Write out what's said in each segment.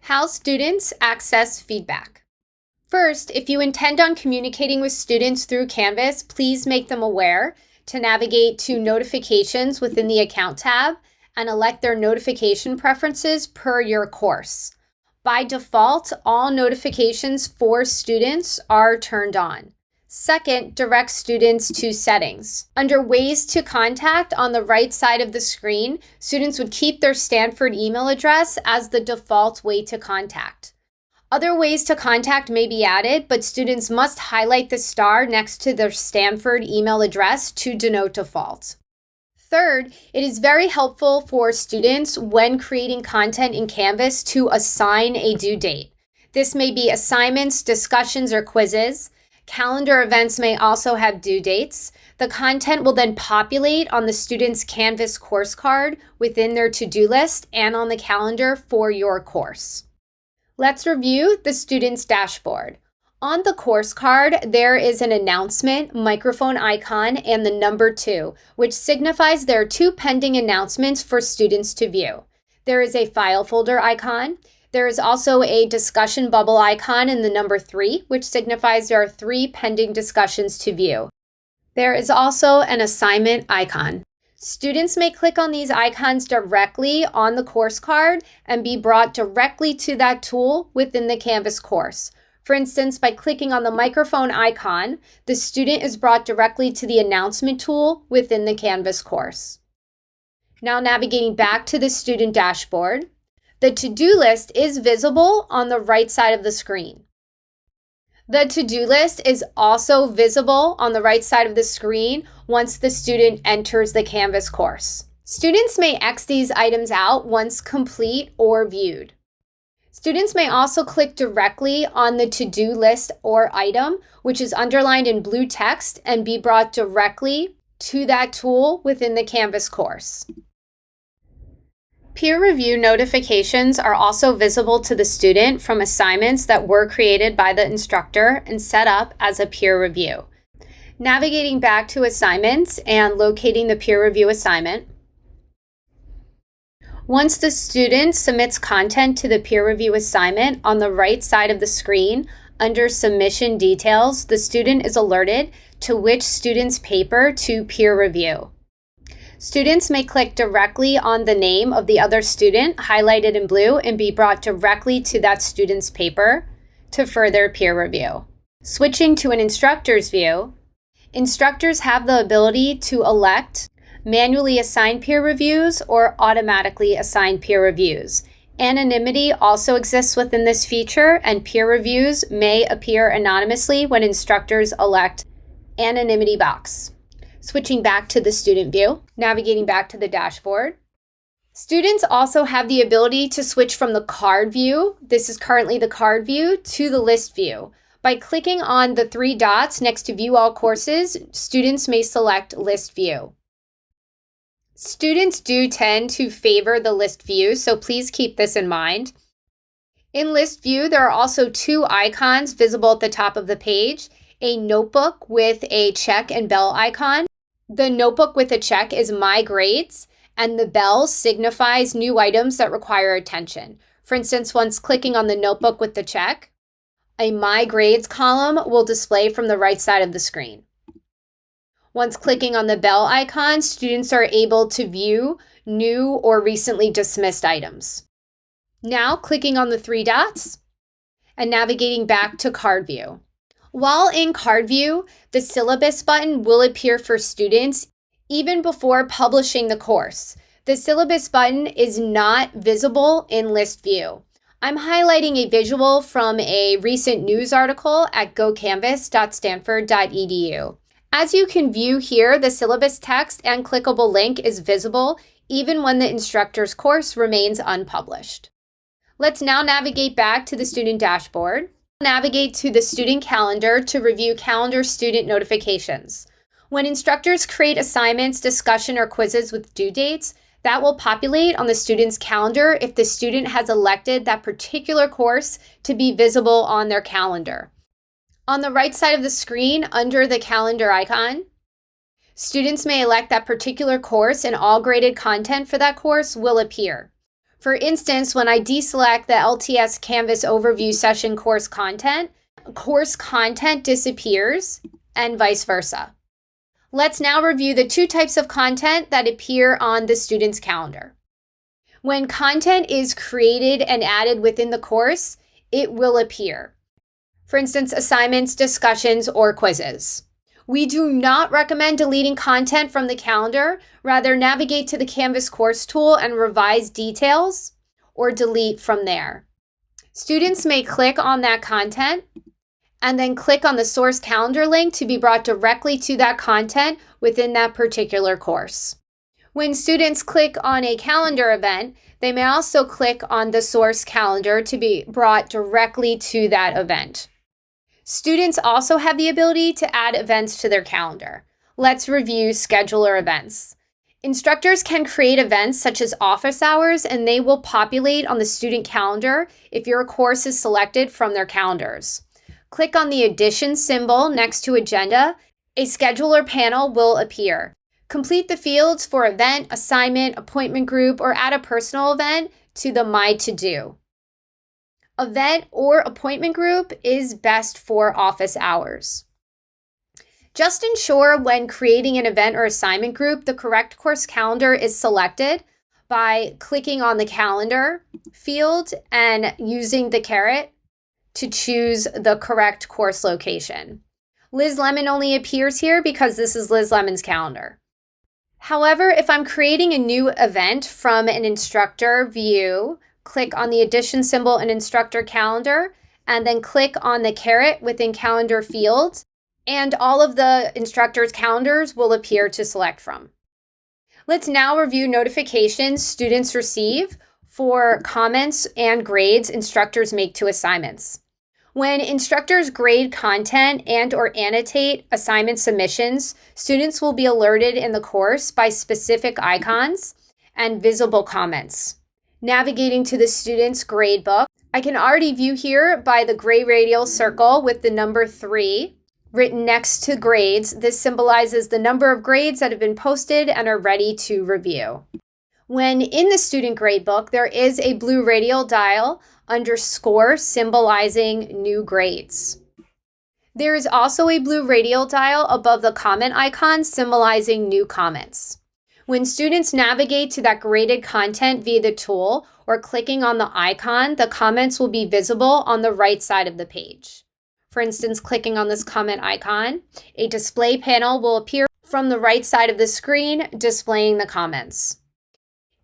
How students access feedback. First, if you intend on communicating with students through Canvas, please make them aware to navigate to Notifications within the Account tab and elect their notification preferences per your course. By default, all notifications for students are turned on. Second, direct students to Settings. Under Ways to Contact on the right side of the screen, students would keep their Stanford email address as the default way to contact. Other ways to contact may be added, but students must highlight the star next to their Stanford email address to denote default. Third, it is very helpful for students when creating content in Canvas to assign a due date. This may be assignments, discussions, or quizzes. Calendar events may also have due dates. The content will then populate on the student's Canvas course card within their to-do list and on the calendar for your course. Let's review the student's dashboard. On the course card, there is an announcement, microphone icon, and the number 2, which signifies there are 2 pending announcements for students to view. There is a file folder icon. There is also a discussion bubble icon in the number 3, which signifies there are 3 pending discussions to view. There is also an assignment icon. Students may click on these icons directly on the course card and be brought directly to that tool within the Canvas course. For instance, by clicking on the microphone icon, the student is brought directly to the announcement tool within the Canvas course. Now navigating back to the student dashboard, the to-do list is visible on the right side of the screen. The to-do list is also visible on the right side of the screen once the student enters the Canvas course. Students may X these items out once complete or viewed. Students may also click directly on the to-do list or item, which is underlined in blue text, and be brought directly to that tool within the Canvas course. Peer review notifications are also visible to the student from assignments that were created by the instructor and set up as a peer review. Navigating back to assignments and locating the peer review assignment. Once the student submits content to the peer review assignment, on the right side of the screen, under Submission Details, the student is alerted to which student's paper to peer review. Students may click directly on the name of the other student, highlighted in blue, and be brought directly to that student's paper to further peer review. Switching to an instructor's view, instructors have the ability to elect manually assign peer reviews or automatically assign peer reviews. Anonymity also exists within this feature, and peer reviews may appear anonymously when instructors elect anonymity box. Switching back to the student view, navigating back to the dashboard. Students also have the ability to switch from the card view, this is currently the card view, to the list view. By clicking on the 3 dots next to View All Courses, students may select List View. Students do tend to favor the list view, so please keep this in mind. In list view, there are also 2 icons visible at the top of the page, a notebook with a check and bell icon. The notebook with a check is My Grades, and the bell signifies new items that require attention. For instance, once clicking on the notebook with the check, a My Grades column will display from the right side of the screen. Once clicking on the bell icon, students are able to view new or recently dismissed items. Now clicking on the 3 dots and navigating back to Card View. While in Card View, the syllabus button will appear for students even before publishing the course. The syllabus button is not visible in List View. I'm highlighting a visual from a recent news article at gocanvas.stanford.edu. As you can view here, the syllabus text and clickable link is visible even when the instructor's course remains unpublished. Let's now navigate back to the student dashboard. Navigate to the student calendar to review calendar student notifications. When instructors create assignments, discussion, or quizzes with due dates, that will populate on the student's calendar if the student has elected that particular course to be visible on their calendar. On the right side of the screen, under the calendar icon, students may elect that particular course and all graded content for that course will appear. For instance, when I deselect the LTS Canvas Overview Session course content disappears, and vice versa. Let's now review the two types of content that appear on the student's calendar. When content is created and added within the course, it will appear. For instance, assignments, discussions, or quizzes. We do not recommend deleting content from the calendar. Rather, navigate to the Canvas course tool and revise details or delete from there. Students may click on that content and then click on the source calendar link to be brought directly to that content within that particular course. When students click on a calendar event, they may also click on the source calendar to be brought directly to that event. Students also have the ability to add events to their calendar. Let's review scheduler events. Instructors can create events such as office hours, and they will populate on the student calendar if your course is selected from their calendars. Click on the addition symbol next to agenda. A scheduler panel will appear. Complete the fields for event, assignment, appointment group, or add a personal event to the My To Do. Event or appointment group is best for office hours. Just ensure when creating an event or assignment group, the correct course calendar is selected by clicking on the calendar field and using the caret to choose the correct course location. Liz Lemon only appears here because this is Liz Lemon's calendar. However, if I'm creating a new event from an instructor view, click on the addition symbol in instructor calendar, and then click on the caret within calendar fields, and all of the instructors' calendars will appear to select from. Let's now review notifications students receive for comments and grades instructors make to assignments. When instructors grade content and or annotate assignment submissions, students will be alerted in the course by specific icons and visible comments. Navigating to the student's gradebook, I can already view here by the gray radial circle with the number 3 written next to grades. This symbolizes the number of grades that have been posted and are ready to review. When in the student gradebook, there is a blue radial dial under score symbolizing new grades. There is also a blue radial dial above the comment icon symbolizing new comments. When students navigate to that graded content via the tool or clicking on the icon, the comments will be visible on the right side of the page. For instance, clicking on this comment icon, a display panel will appear from the right side of the screen displaying the comments.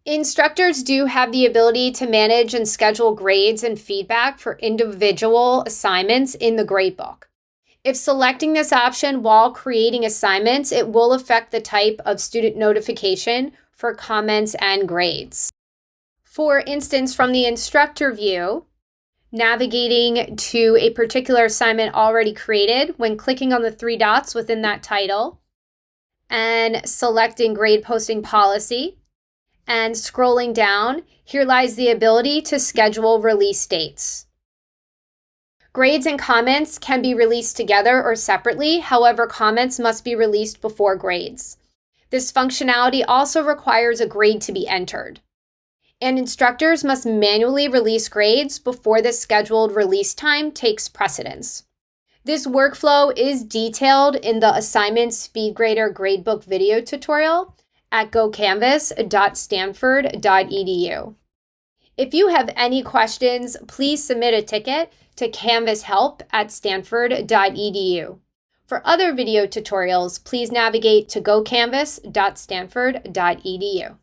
Instructors do have the ability to manage and schedule grades and feedback for individual assignments in the gradebook. If selecting this option while creating assignments, it will affect the type of student notification for comments and grades. For instance, from the instructor view, navigating to a particular assignment already created, when clicking on the 3 dots within that title and selecting grade posting policy and scrolling down, here lies the ability to schedule release dates. Grades and comments can be released together or separately. However, comments must be released before grades. This functionality also requires a grade to be entered. And instructors must manually release grades before the scheduled release time takes precedence. This workflow is detailed in the Assignment SpeedGrader Gradebook video tutorial at gocanvas.stanford.edu. If you have any questions, please submit a ticket to canvashelp@stanford.edu. For other video tutorials, please navigate to gocanvas.stanford.edu.